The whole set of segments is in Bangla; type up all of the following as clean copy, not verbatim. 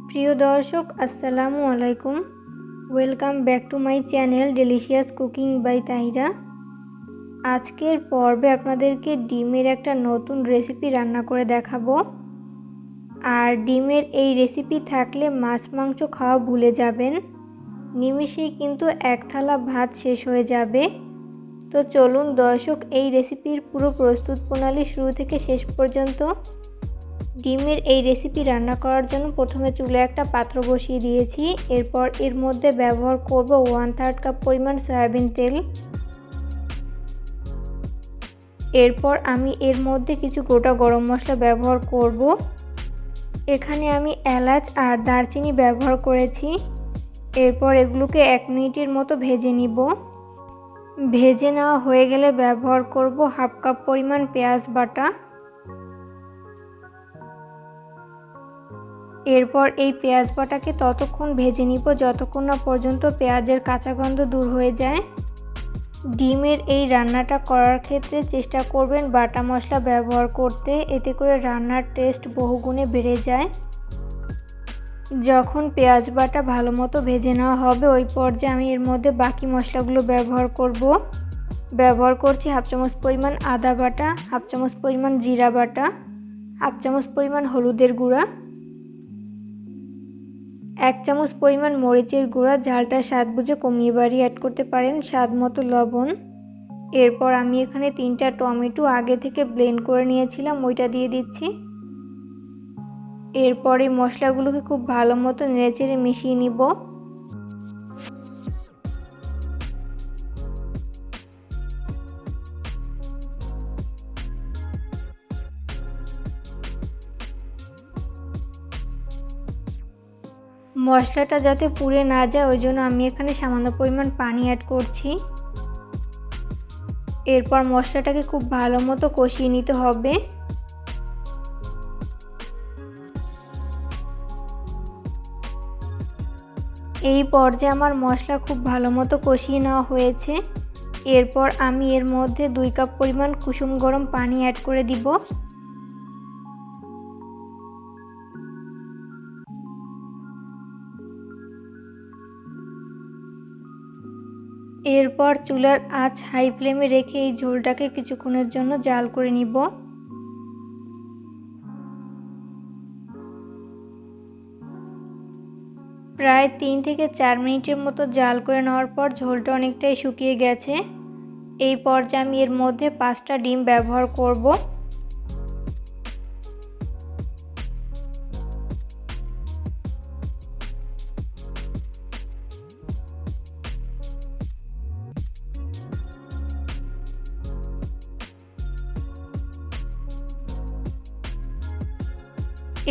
প্রিয় দর্শক, আসসালামু আলাইকুম। Welcome back to my channel delicious cooking by Tahira. আজকের পর্বে আপনাদেরকে ডিমের একটা নতুন রেসিপি রান্না করে দেখাবো। আর ডিমের এই রেসিপি থাকলে মাছ মাংস খাওয়া ভুলে যাবেন। নিমেষেই কিন্তু এক থালা ভাত শেষ হয়ে যাবে। তো চলুন দর্শক, এই রেসিপির পুরো প্রস্তুত প্রণালী শুরু থেকে শেষ পর্যন্ত। ডিমের এই রেসিপি রান্না করার জন্য প্রথমে চুলায় একটা পাত্র বসিয়ে দিয়েছি। এরপর এর মধ্যে ব্যবহার করব 1/3 কাপ পরিমাণ সয়াবিন তেল। এরপর আমি এর মধ্যে কিছু গোটা গরম মশলা ব্যবহার করব। এখানে আমি এলাচ আর দারচিনি ব্যবহার করেছি। এরপর এগুলোকে 1 মিনিটের মতো ভেজে নিব। ভেজে নেওয়া হয়ে গেলে ব্যবহার করব 1/2 কাপ পরিমাণ পেঁয়াজ বাটা। এরপর এই পেঁয়াজ বাটাকে ততক্ষণ ভেজে নিব যতক্ষণ না পর্যন্ত পেঁয়াজের কাঁচা গন্ধ দূর হয়ে যায়। ডিমের এই রান্নাটা করার ক্ষেত্রে চেষ্টা করবেন বাটা মশলা ব্যবহার করতে, এতে করে রান্নার টেস্ট বহুগুণে বেড়ে যায়। যখন পেঁয়াজ বাটা ভালো মতো ভেজে নেওয়া হবে, ওই পর্যায়ে আমি এর মধ্যে বাকি মশলাগুলো ব্যবহার করব। ব্যবহার করছি 1/2 চামচ পরিমাণ আদা বাটা, 1/2 চামচ পরিমাণ জিরা বাটা, 1/2 চামচ পরিমাণ হলুদের গুঁড়া, 1 চামচ পরিমাণ মরিচের গুঁড়া, ঝালটা স্বাদ বুঝে কমিয়ে বাড়িয়ে অ্যাড করতে পারেন, স্বাদ মতো লবণ। এরপর আমি এখানে 3টা টমেটো আগে থেকে ব্লেন্ড করে নিয়েছিলাম, ওইটা দিয়ে দিচ্ছি। এরপর এই মশলাগুলোকে খুব ভালো মতো নেড়েচেড়ে মিশিয়ে নিব। মশলাটা যাতে পুড়ে না যায়, ওই জন্য আমি এখানে সামান্য পরিমাণ পানি অ্যাড করছি। এরপর মশলাটাকে খুব ভালো মতো কষিয়ে নিতে হবে। এই পর্যায়ে আমার মশলা খুব ভালো মতো কষিয়ে নেওয়া হয়েছে। এরপর আমি এর মধ্যে 2 কাপ পরিমাণ কুসুম গরম পানি অ্যাড করে দিব। এরপর চুলার আঁচ হাই ফ্লেমে রেখে এই ঝোলটাকে কিছুক্ষণের জন্য জাল করে নিব। প্রায় 3 থেকে 4 মিনিটের মতো জাল করে নেওয়ার পর ঝোলটা অনেকটাই শুকিয়ে গেছে। এই পর্যায়ে আমি এর মধ্যে 5টা ডিম ব্যবহার করব।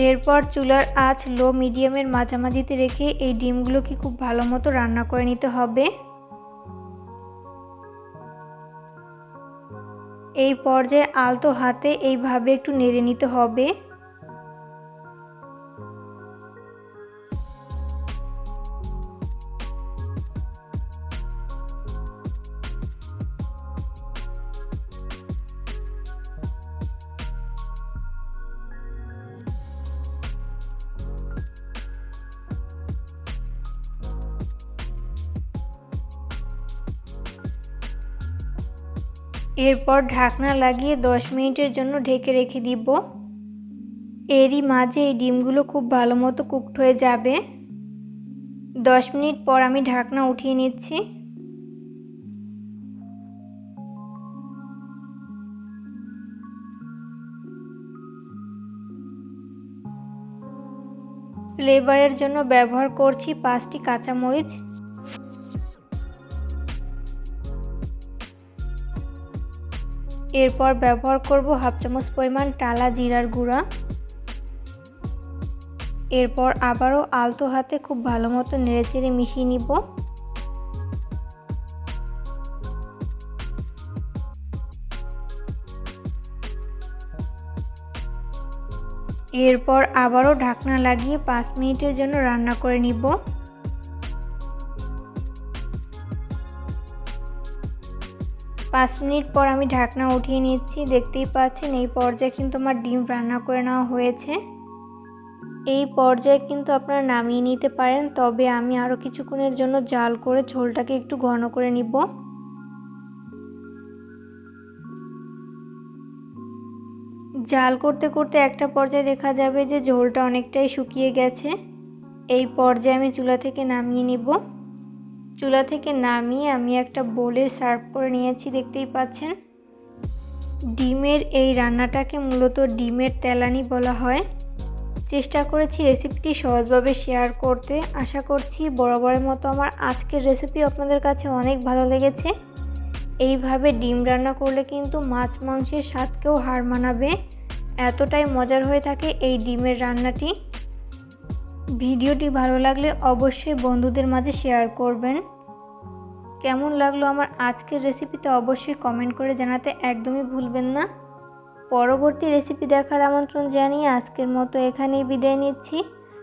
এরপর চুলার আঁচ লো মিডিয়ামের মাঝামাঝিতে রেখে এই ডিমগুলোকে খুব ভালো মতো রান্না করে নিতে হবে। এই পর্যায়ে আলতো হাতে এইভাবে একটু নেড়ে নিতে হবে। এরপর ঢাকনা লাগিয়ে 10 মিনিটের জন্য ঢেকে রেখে দিব। এরই মাঝে এই ডিমগুলো খুব ভালো মতো কুকড হয়ে যাবে। 10 মিনিট পর আমি ঢাকনা উঠিয়ে নিচ্ছি। ফ্লেভারের জন্য ব্যবহার করছি 5টি কাঁচামরিচ। এরপর ব্যবহার করব 1/2 চামচ পরিমাণ টালা জিরার গুঁড়া। এরপর আবারও আলতো হাতে খুব ভালো মতো নেড়েচেড়ে মিশিয়ে নিব। এরপর আবারও ঢাকনা লাগিয়ে 5 মিনিটের জন্য রান্না করে নিব। 5 মিনিট পর আমি ঢাকনা উঠিয়ে নিচ্ছি। দেখতেই পাচ্ছেন এই পর্যায়ে কিন্তু আমার ডিম রান্না করে নেওয়া হয়েছে। এই পর্যায়ে কিন্তু আপনারা নামিয়ে নিতে পারেন, তবে আমি আরও কিছুক্ষণের জন্য জাল করে ঝোলটাকে একটু ঘন করে নিব। জাল করতে করতে একটা পর্যায়ে দেখা যাবে যে ঝোলটা অনেকটাই শুকিয়ে গেছে। এই পর্যায়ে আমি চুলা থেকে নামিয়ে নিব। চুলা থেকে নামিয়ে আমি একটা বোলে সার্ভ করে নিয়েছি, দেখতেই পাচ্ছেন। ডিমের এই রান্নাটাকে মূলত ডিমের তেলানি বলা হয়। চেষ্টা করেছি রেসিপিটি সহজভাবে শেয়ার করতে। আশা করছি বরাবরের মতো আমার আজকের রেসিপি আপনাদের কাছে অনেক ভালো লেগেছে। এইভাবে ডিম রান্না করলে কিন্তু মাছ মাংসের স্বাদকেও হার মানাবে, এতটাই মজার হয়ে থাকে এই ডিমের রান্নাটি। ভিডিওটি ভালো লাগলে অবশ্যই বন্ধুদের মাঝে শেয়ার করবেন। কেমন লাগলো আমার আজকের রেসিপিতে অবশ্যই কমেন্ট করে জানাতে একদমই ভুলবেন না। পরবর্তী রেসিপি দেখার আমন্ত্রণ জানিয়ে আজকের মতো এখানেই বিদায় নিচ্ছি।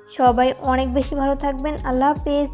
সবাই অনেক বেশি ভালো থাকবেন। আল্লাহ হাফেজ।